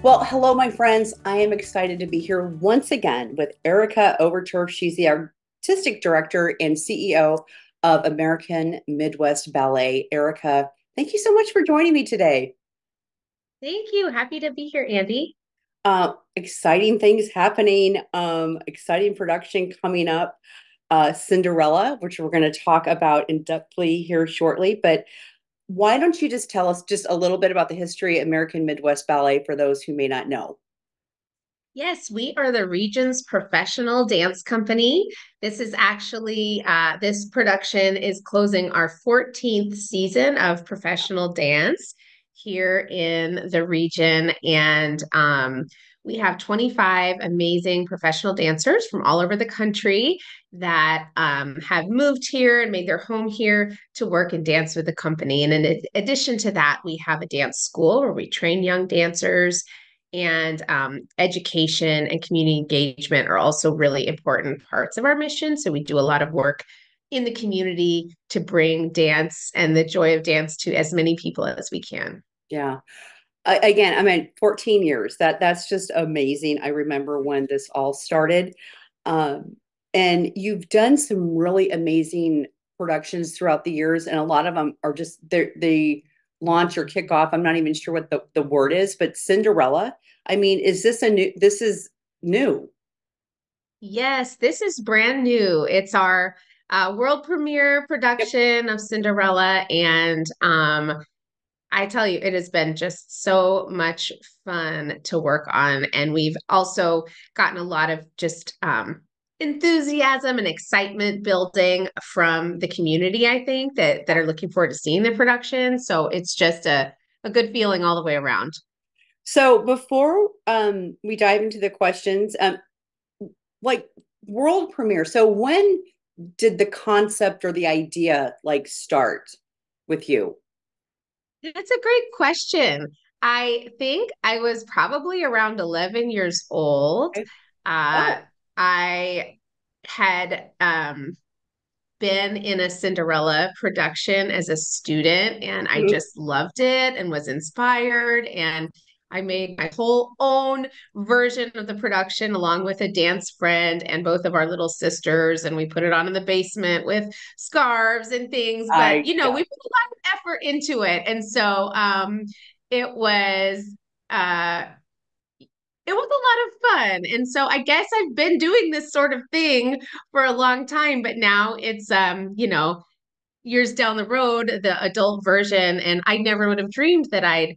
Well, hello, my friends. I am excited to be here once again with Erica Overturf. She's the artistic director and CEO of American Midwest Ballet. Erica, thank you so much for joining me today. Thank you. Happy to be here, Andy. Exciting things happening, exciting production coming up. Cinderella, which we're going to talk about in depthly here shortly. But why don't you just tell us just a little bit about the history of American Midwest Ballet for those who may not know? Yes, we are the region's professional dance company. This is actually, this production is closing our 14th season of professional dance here in the region. And we have 25 amazing professional dancers from all over the country that have moved here and made their home here to work and dance with the company. And in addition to that, we have a dance school where we train young dancers and education and community engagement are also really important parts of our mission. So we do a lot of work in the community to bring dance and the joy of dance to as many people as we can. Yeah. Again, I mean, 14 years. That's just amazing. I remember when this all started. Um, and you've done some really amazing productions throughout the years, and a lot of them are just they launch or kick off. I'm not even sure what the word is, but Cinderella. I mean, is this a new this is new? Yes, this is brand new. It's our world premiere Yep. production of Cinderella. And I tell you, it has been just so much fun to work on. And we've also gotten a lot of just enthusiasm and excitement building from the community, I think, that are looking forward to seeing the production. So it's just a good feeling all the way around. So before we dive into the questions, like world premiere. So when did the concept or the idea like start with you? That's a great question. I think I was probably around 11 years old. Okay. Uh, Oh, I had been in a Cinderella production as a student, and I mhm. just loved it and was inspired. And I made my whole own version of the production along with a dance friend and both of our little sisters. And we put it on in the basement with scarves and things. But, I we put a lot of effort into it. And so it was. Uh, it was a lot of fun. And so I guess I've been doing this sort of thing for a long time, but now it's years down the road, the adult version. And I never would have dreamed that I'd,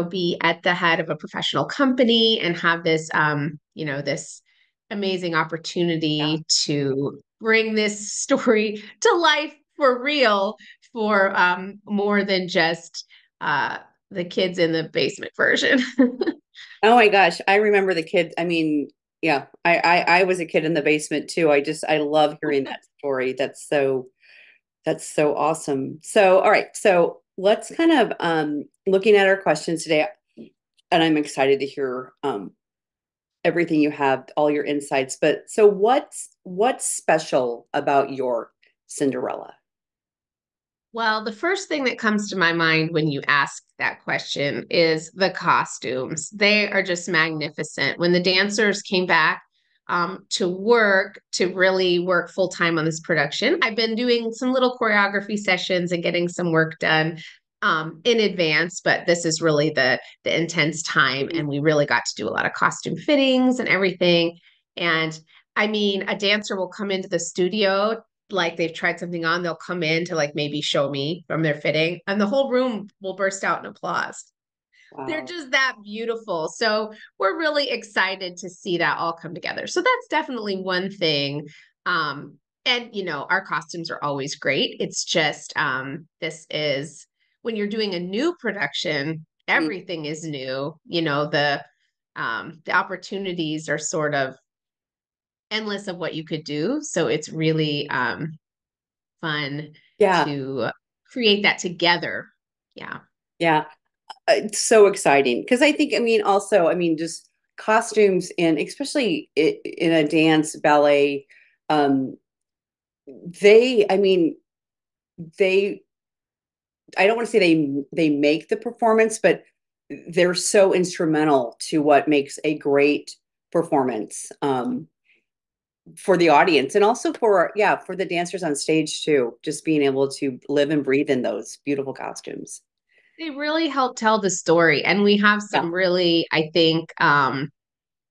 be at the head of a professional company and have this this amazing yeah. opportunity to bring this story to life for real for more than just the kids in the basement version. Oh my gosh, I remember the kid. I mean, yeah, I was a kid in the basement too. I love hearing that story. That's so awesome. So, all right, so let's kind of looking at our questions today, and I'm excited to hear everything you have, all your insights. But so what's special about your Cinderella? Well, the first thing that comes to my mind when you ask that question is the costumes. They are just magnificent. When the dancers came back to work, to really work full time on this production, I've been doing some little choreography sessions and getting some work done in advance, but this is really the intense time, and we really got to do a lot of costume fittings and everything. And I mean, a dancer will come into the studio like they've tried something on, they'll come in to like maybe show me from their fitting, and the whole room will burst out in applause. They're Wow. just that beautiful. So we're really excited to see that all come together. So that's definitely one thing. And our costumes are always great. It's just this is when you're doing a new production, Mhm. everything is new. The opportunities are sort of endless of what you could do. So it's really fun Yeah, to create that together. Yeah. yeah. It's so exciting because I think, I mean, also, I mean, just costumes and especially in a dance ballet, um, I mean, they, I don't want to say they make the performance, but they're so instrumental to what makes a great performance, for the audience and also for, yeah, for the dancers on stage too, just being able to live and breathe in those beautiful costumes. They really help tell the story. And we have Yeah. some really, I think,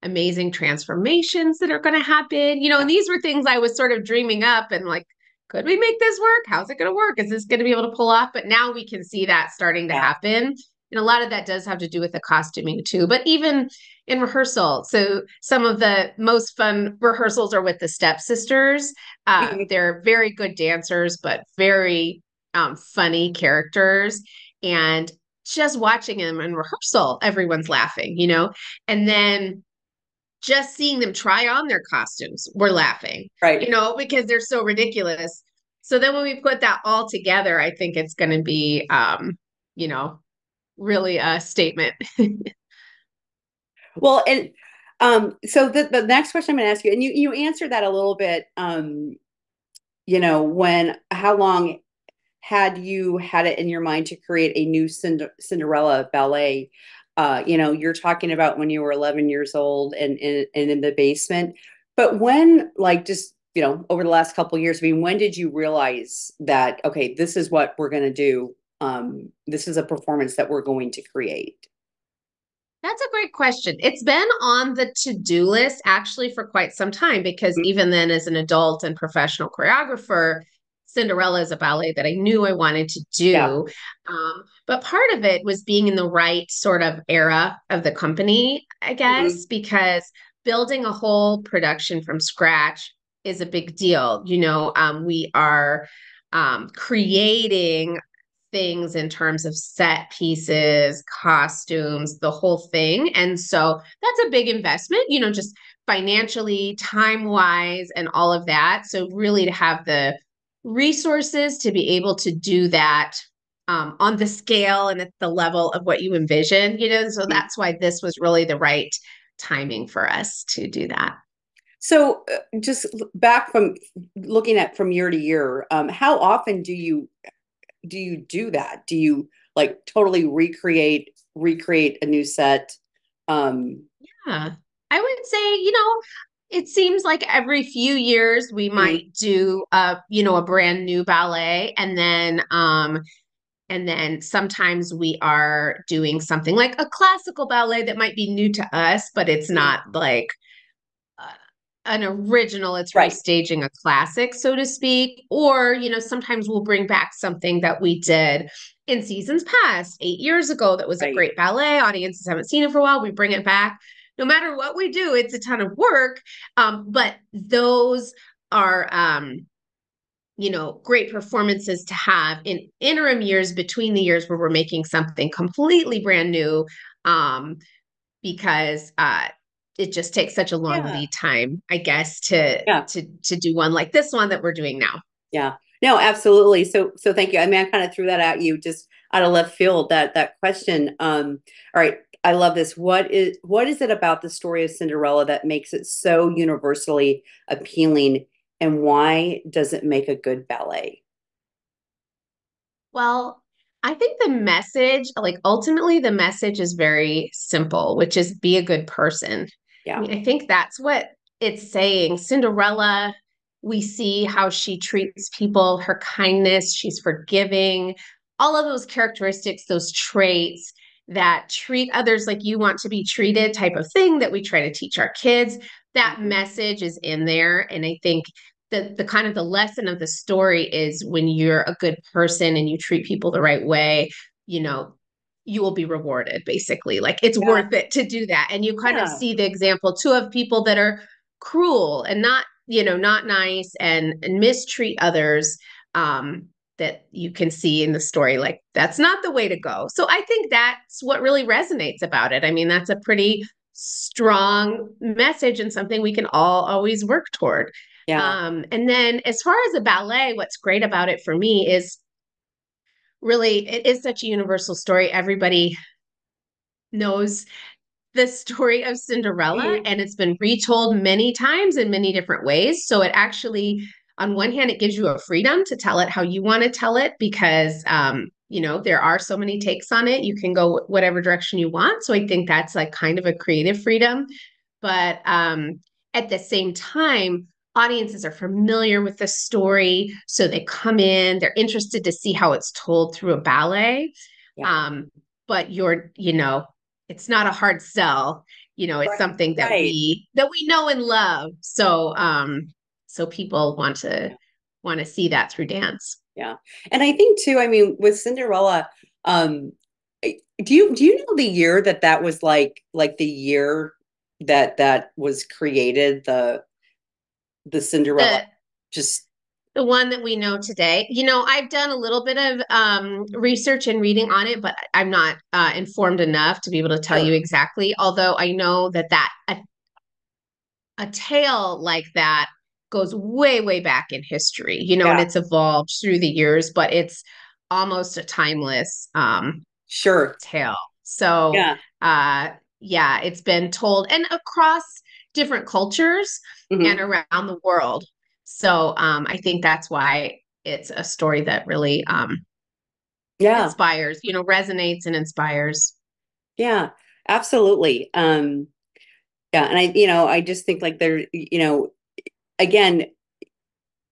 amazing transformations that are going to happen. And Yeah. these were things I was sort of dreaming up and like, could we make this work? How's it going to work? Is this going to be able to pull off? But now we can see that starting to Yeah. happen. And a lot of that does have to do with the costuming too. But even in rehearsal, so some of the most fun rehearsals are with the stepsisters. Mhm. They're very good dancers, but very funny characters. And just watching them in rehearsal, everyone's laughing. And then just seeing them try on their costumes, we're laughing, Right. because they're so ridiculous. So then when we put that all together, I think it's going to be, you know, really a statement. Well, and so the next question I'm going to ask you, and you answered that a little bit, when how long had you had it in your mind to create a new Cinderella ballet? You're talking about when you were 11 years old and in the basement. But when, like, just, over the last couple of years, I mean, when did you realize that, okay, this is what we're going to do? This is a performance that we're going to create. That's a great question. It's been on the to-do list actually for quite some time because Mhm. even then, as an adult and professional choreographer, Cinderella is a ballet that I knew I wanted to Yeah. do. But part of it was being in the right sort of era of the company, I guess, Mhm. because building a whole production from scratch is a big deal. We are creating things in terms of set pieces, costumes, the whole thing. And so that's a big investment, just financially, time wise, and all of that. So, really, to have the resources to be able to do that on the scale and at the level of what you envision. So Mhm. that's why this was really the right timing for us to do that. So, just back from looking at from year to year, how often do you do that? Do you like totally recreate a new set? Um, Yeah. I would say, it seems like every few years we mhm. might do a brand new ballet and then sometimes we are doing something like a classical ballet that might be new to us, but it's Mhm. not like uh, an original. It's Right, restaging a classic, so to speak. Or, sometimes we'll bring back something that we did in seasons past, 8 years ago, that was a right. great ballet. Audiences haven't seen it for a while. We bring it back. No matter what we do, it's a ton of work. But those are, great performances to have in interim years between the years where we're making something completely brand new. Because it just takes such a long Yeah, lead time, I guess, to yeah, to to do one like this one that we're doing now. yeah. No, absolutely. So thank you. I mean, I kind of threw that at you just out of left field, that question. All right. I love this. What is it about the story of Cinderella that makes it so universally appealing, and why does it make a good ballet? Well, I think the message, like ultimately, the message is very simple, which is be a good person. I Yeah. mean, I think that's what it's saying. Cinderella, we see how she treats people, her kindness, she's forgiving, all of those characteristics, those traits that treat others like you want to be treated type of thing that we try to teach our kids. That Mhm. message is in there. And I think the kind of the lesson of the story is when you're a good person and you treat people the right way, you know, you will be rewarded basically. Like it's Yeah. worth it to do that. And you kind of Yeah. see the example too of people that are cruel and not nice and mistreat others. That you can see in the story, like that's not the way to go. So I think that's what really resonates about it. I mean, that's a pretty strong message and something we can all always work toward. Yeah. And then as far as the ballet, what's great about it for me is really it is such a universal story. Everybody knows the story of Cinderella, Mhm. and it's been retold many times in many different ways. So it actually, on one hand, it gives you a freedom to tell it how you want to tell it because there are so many takes on it. You can go whatever direction you want. So I think that's like kind of a creative freedom. But at the same time, audiences are familiar with the story. So they come in, they're interested to see how it's told through a ballet. Yeah. Um, but it's not a hard sell. It's Right. something that Right. we know and love. So people want to see that through dance. Yeah. And I think too, I mean, with Cinderella, um, do you know the year that was like the year that was created, the Cinderella? The Just the one that we know today. I've done a little bit of research and reading on it, but I'm not informed enough to be able to tell you sure. exactly. Although I know that a tale like that goes way, way back in history, and Yeah, it's evolved through the years, but it's almost a timeless sure. tale. So, Yeah. yeah, it's been told and across different cultures and Hmm. around the world. So, I think that's why it's a story that really Yeah. inspires, resonates and inspires. Yeah. Absolutely. Yeah, and I just think like again,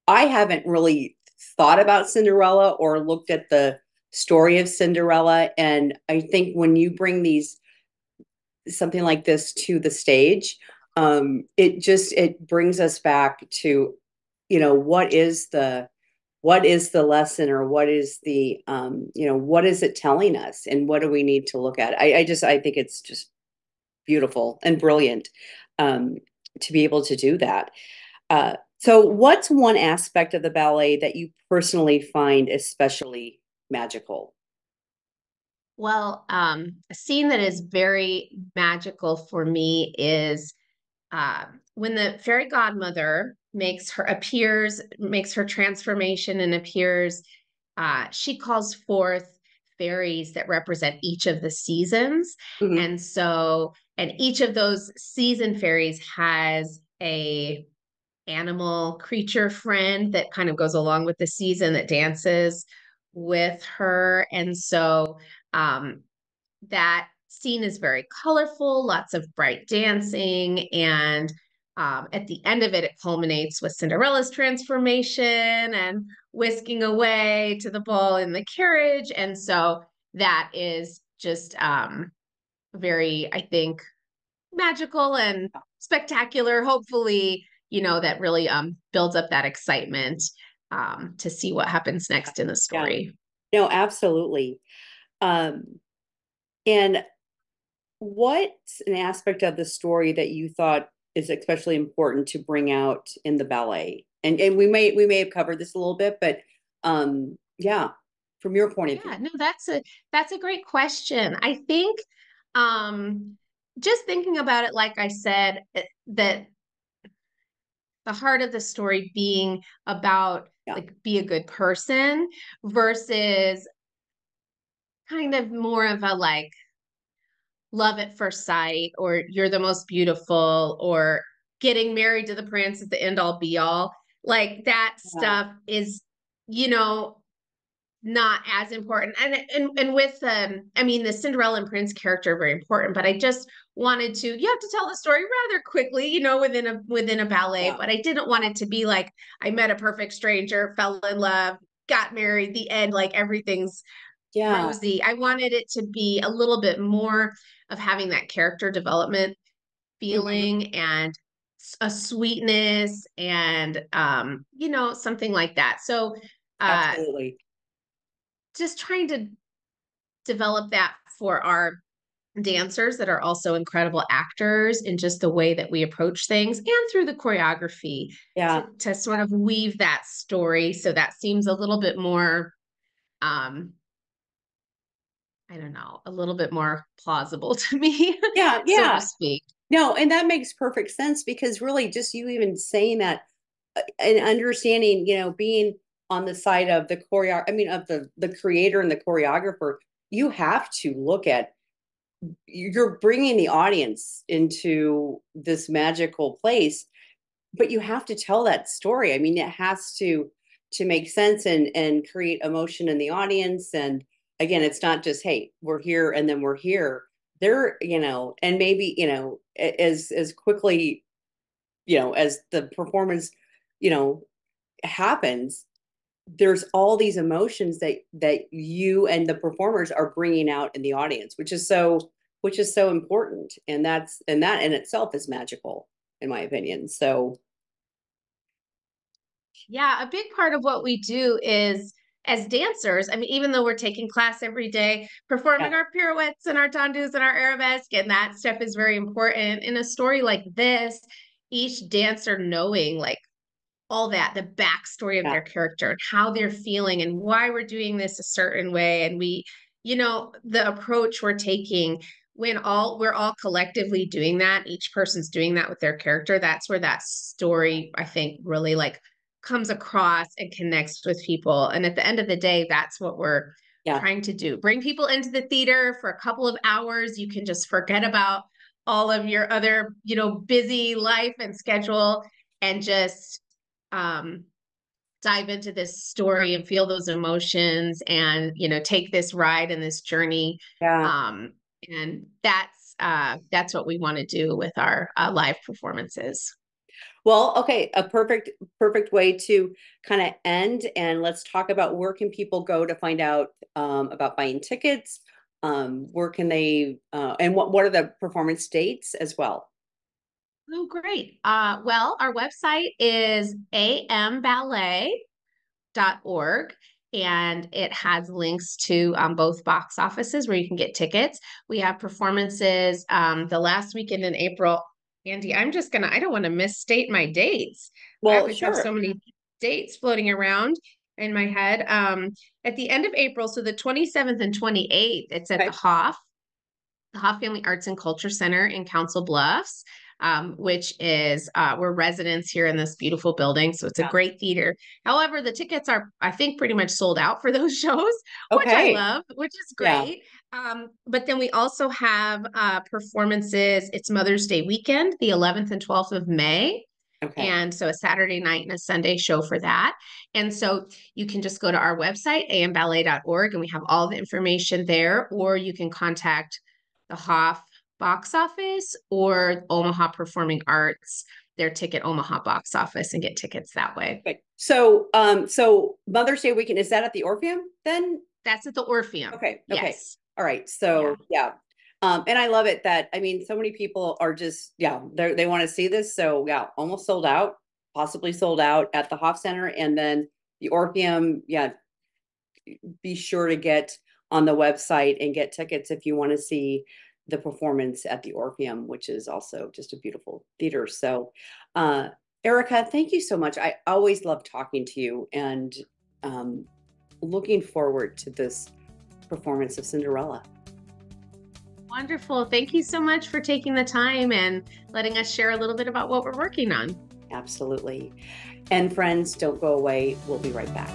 I haven't really thought about Cinderella or looked at the story of Cinderella. And I think when you bring these something like this to the stage, it brings us back to, what is the lesson, or what is what is it telling us, and what do we need to look at? I think it's just beautiful and brilliant, um, to be able to do that. So, what's one aspect of the ballet that you personally find especially magical? Well, a scene that is very magical for me is when the fairy godmother makes her transformation and appears. She calls forth fairies that represent each of the seasons, Hmm. and each of those season fairies has a animal creature friend that kind of goes along with the season that dances with her, and so um, that scene is very colorful, lots of bright dancing, and at the end of it, it culminates with Cinderella's transformation and whisking away to the ball in the carriage. And so that is just very, I think, magical and spectacular. Hopefully, that really builds up that excitement to see what happens next in the Yeah, story. no, absolutely. Um, and what's an aspect of the story that you thought is especially important to bring out in the ballet? And we may have covered this a little bit, but yeah, from your point of view. Yeah, no, that's a great question. I think just thinking about it, like I said, that the heart of the story being about Yeah, like be a good person versus kind of more of a like love at first sight, or you're the most beautiful, or getting married to the prince is the end all be all. Like that yeah, stuff is, you know, not as important. And with I mean the Cinderella and Prince character are very important, but I just wanted to you have to tell the story rather quickly, within a ballet, yeah, but I didn't want it to be like I met a perfect stranger, fell in love, got married, the end, like everything's yeah. rosy. I wanted it to be a little bit more of having that character development Hmm. feeling and a sweetness and something like that. So uh Absolutely. just trying to develop that for our dancers that are also incredible actors in just the way that we approach things and through the choreography to Yeah. to sort of weave that story so that seems a little bit more um I don't know, a little bit more plausible to me, Yeah, so to yeah. speak. No, and that makes perfect sense, because really just you even saying that, and understanding, being on the side of the I mean, of the creator and the choreographer, you have to look at, you're bringing the audience into this magical place, but you have to tell that story. I mean, it has to make sense and create emotion in the audience, again, it's not just, hey, we're here and then we're here. They're, and maybe, as quickly, as the performance, you know, happens, there's all these emotions that you and the performers are bringing out in the audience, which is so important, and that in itself is magical, in my opinion. So Yeah, a big part of what we do is as dancers, I mean, even though we're taking class every day, performing yeah, our pirouettes and our tendus and our arabesque, and that stuff is very important. In a story like this, each dancer knowing like all that, the backstory of yeah, their character and how they're feeling and why we're doing this a certain way. And the approach we're taking when we're all collectively doing that, each person's doing that with their character, that's where that story, I think, really like comes across and connects with people. And at the end of the day, that's what we're yeah, trying to do. Bring people into the theater for a couple of hours. You can just forget about all of your other, busy life and schedule and just um, dive into this story and feel those emotions and take this ride and this journey. yeah. And that's what we want to do with our live performances. Well, okay, a perfect way to kind of end, and let's talk about where can people go to find out about buying tickets. Where can they and what are the performance dates as well? Oh, great. Well, our website is amballet.org, and it has links to both box offices where you can get tickets. We have performances the last weekend in April. Andy, I don't want to misstate my dates. I Well, always have so sure. many dates floating around in my head. At the end of April, so the 27th and 28th, it's at Okay. the Hoff Family Arts and Culture Center in Council Bluffs, which is we're residents here in this beautiful building. So it's a Yeah. great theater. However, the tickets are, I think, pretty much sold out for those shows, which I Okay. love, which is Yeah. great. But then we also have performances. It's Mother's Day weekend, the 11th and 12th of May. Okay. And so a Saturday night and a Sunday show for that. And so you can just go to our website, amballet.org, and we have all the information there, or you can contact the Hoff box office or Omaha Performing Arts, their Ticket Omaha box office, and get tickets that way. Okay. So Mother's Day weekend, is that at the Orpheum then? That's at the Orpheum. Okay. Okay. Yes. All right. Yeah. So yeah. And I love it that, I mean, so many people are just, yeah, they want to see this. So yeah, almost sold out, possibly sold out at the Hoff Center, and then the Orpheum. Yeah, be sure to get on the website and get tickets if you want to see the performance at the Orpheum, which is also just a beautiful theater. So, uh, Erica, thank you so much. I always love talking to you, and um, looking forward to this performance of Cinderella. Wonderful. Thank you so much for taking the time and letting us share a little bit about what we're working on. Absolutely. And friends, don't go away. We'll be right back.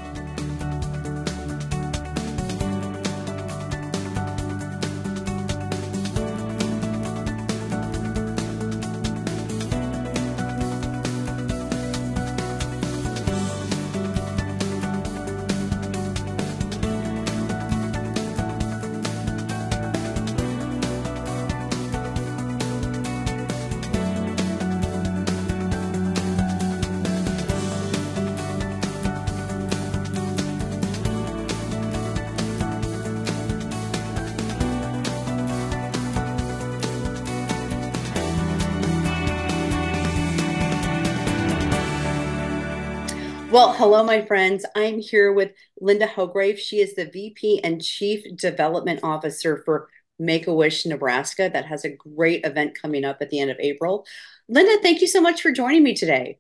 Well, hello, my friends. I'm here with Linda Hograve. She is the VP and Chief Development Officer for Make-A-Wish Nebraska, that has a great event coming up at the end of April. Linda, thank you so much for joining me today.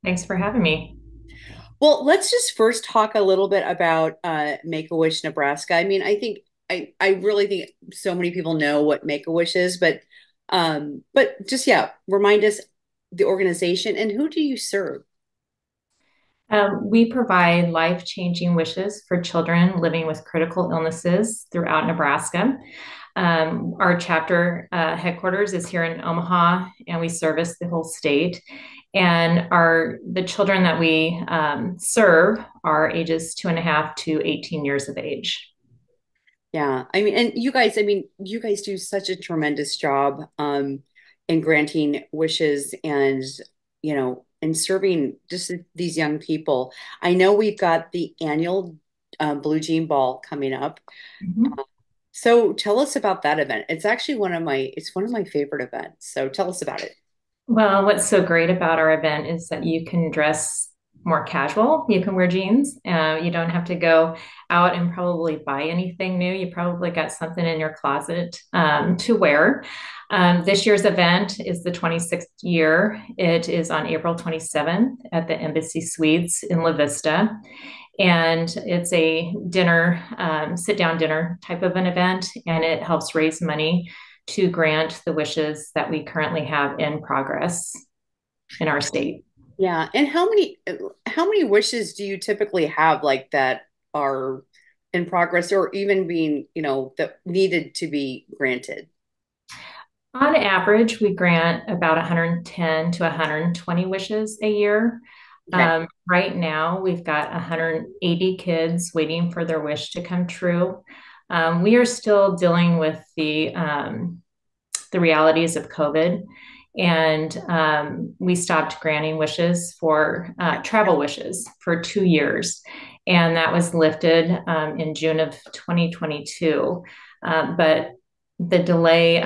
Thanks for having me. Well, let's just first talk a little bit about Make-A-Wish Nebraska. I mean, I really think so many people know what Make-A-Wish is, but just, yeah, remind us the organization and who do you serve? We provide life-changing wishes for children living with critical illnesses throughout Nebraska. Our chapter headquarters is here in Omaha, and we service the whole state. And the children that we serve are ages 2.5 to 18 years of age. Yeah. I mean, and you guys do such a tremendous job in granting wishes and, and serving just these young people. I know we've got the annual Blue Jean Ball coming up. Mhm. So tell us about that event. It's one of my favorite events. So tell us about it. Well, what's so great about our event is that you can dress more casual. You can wear jeans. You don't have to go out and probably buy anything new. You probably got something in your closet to wear. This year's event is the 26th year. It is on April 27th at the Embassy Suites in La Vista. And it's a dinner, sit down dinner type of an event, and it helps raise money to grant the wishes that we currently have in progress in our state. Yeah. And how many wishes do you typically have like that are in progress or even being, that needed to be granted? On average, we grant about 110 to 120 wishes a year. Okay. Right now, we've got 180 kids waiting for their wish to come true. We are still dealing with the realities of COVID. And we stopped granting wishes for travel wishes for 2 years. And that was lifted in June of 2022. But the delay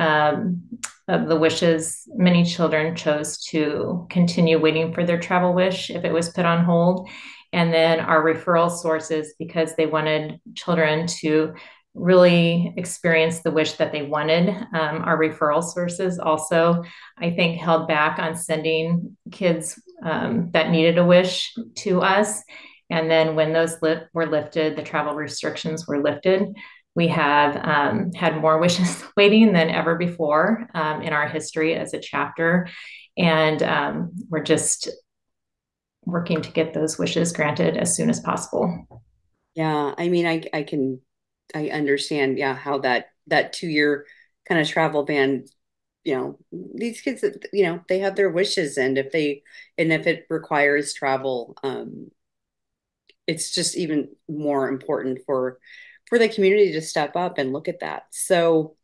of the wishes, many children chose to continue waiting for their travel wish if it was put on hold. And then our referral sources, because they wanted children to really experience the wish that they wanted. Our referral sources also, I think, held back on sending kids that needed a wish to us. And then when those were lifted, the travel restrictions were lifted. We have had more wishes waiting than ever before in our history as a chapter. And we're just working to get those wishes granted as soon as possible. Yeah. I mean, I understand, yeah, how that 2 year kind of travel ban, these kids, they have their wishes and if it requires travel, it's just even more important for the community to step up and look at that. So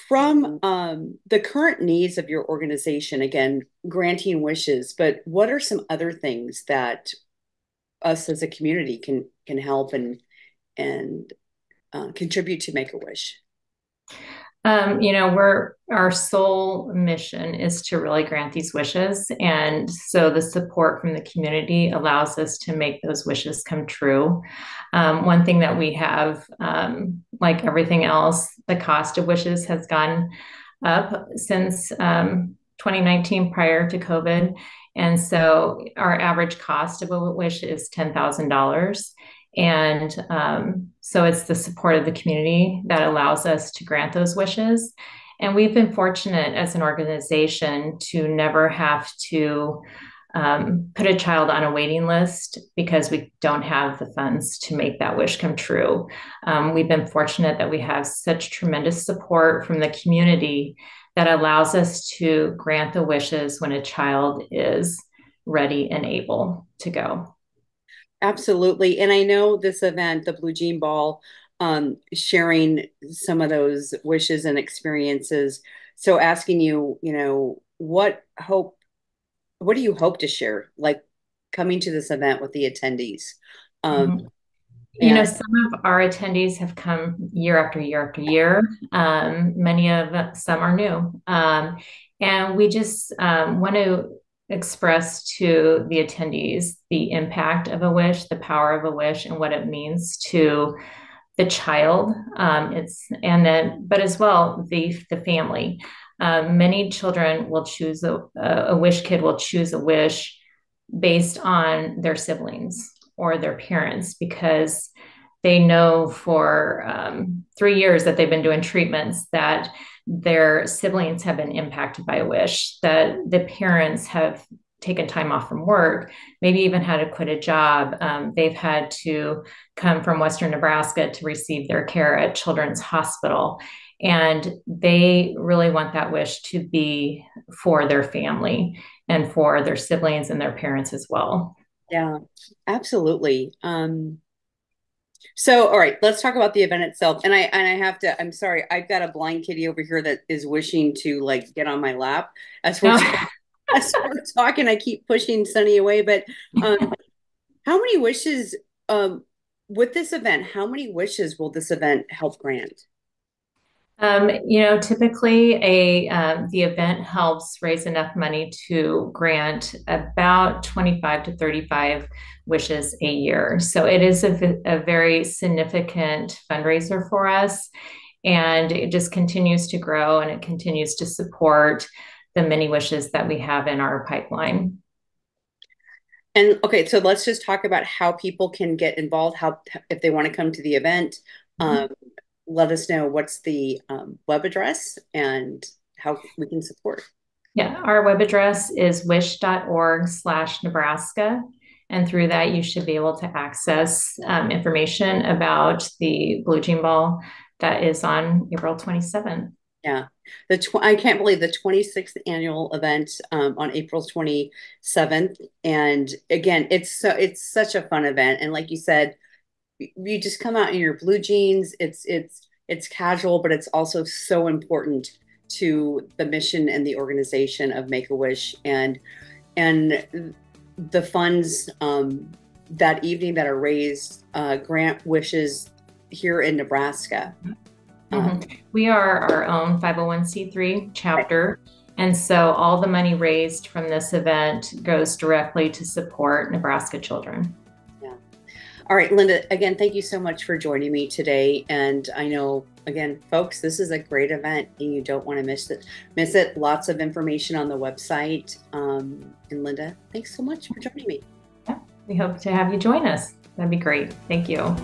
from the current needs of your organization, again, granting wishes, but what are some other things that us as a community can help and contribute to Make a Wish? Our sole mission is to really grant these wishes. And so the support from the community allows us to make those wishes come true. One thing that we have, like everything else, the cost of wishes has gone up since 2019 prior to COVID. And so our average cost of a wish is $10,000. And so it's the support of the community that allows us to grant those wishes. And we've been fortunate as an organization to never have to put a child on a waiting list because we don't have the funds to make that wish come true. We've been fortunate that we have such tremendous support from the community that allows us to grant the wishes when a child is ready and able to go. Absolutely. And I know this event, the Blue Jean Ball, sharing some of those wishes and experiences. So asking you, what do you hope to share, like coming to this event with the attendees? Um, Mhm. and Some of our attendees have come year after year after year. Many of some are new. And we just want to express to the attendees the impact of a wish, the power of a wish, and what it means to the child. But as well, the family. Many children will choose a wish kid will choose a wish based on their siblings or their parents because they know for 3 years that they've been doing treatments that their siblings have been impacted by a wish, that the parents have taken time off from work, maybe even had to quit a job. They've had to come from Western Nebraska to receive their care at Children's Hospital. And they really want that wish to be for their family and for their siblings and their parents as well. yeah, absolutely. So, all right, let's talk about the event itself. And I have to, I'm sorry, I've got a blind kitty over here that is wishing to like get on my lap as we're No. as we're talking. I keep pushing Sunny away, but um, how many wishes with this event? How many wishes will this event help grant? Typically the event helps raise enough money to grant about 25 to 35 wishes a year. So it is a very significant fundraiser for us, and it just continues to grow and it continues to support the many wishes that we have in our pipeline. And okay, so let's just talk about how people can get involved. How if they want to come to the event, um, let us know what's the web address and how we can support. Yeah, our web address is wish.org/Nebraska. And through that, you should be able to access information about the Blue Jean Ball that is on April 27th. Yeah, I can't believe the 26th annual event on April 27th. And again, it's such a fun event. And like you said, you just come out in your blue jeans. It's casual, but it's also so important to the mission and the organization of Make a Wish and the funds that evening that are raised grant wishes here in Nebraska. We are our own 501c3 chapter. And so all the money raised from this event goes directly to support Nebraska children. Yeah. All right, Linda, again, thank you so much for joining me today. And I know, again, folks, this is a great event and you don't want to miss it. Lots of information on the website. And Linda, thanks so much for joining me. Yeah, we hope to have you join us. That'd be great. Thank you.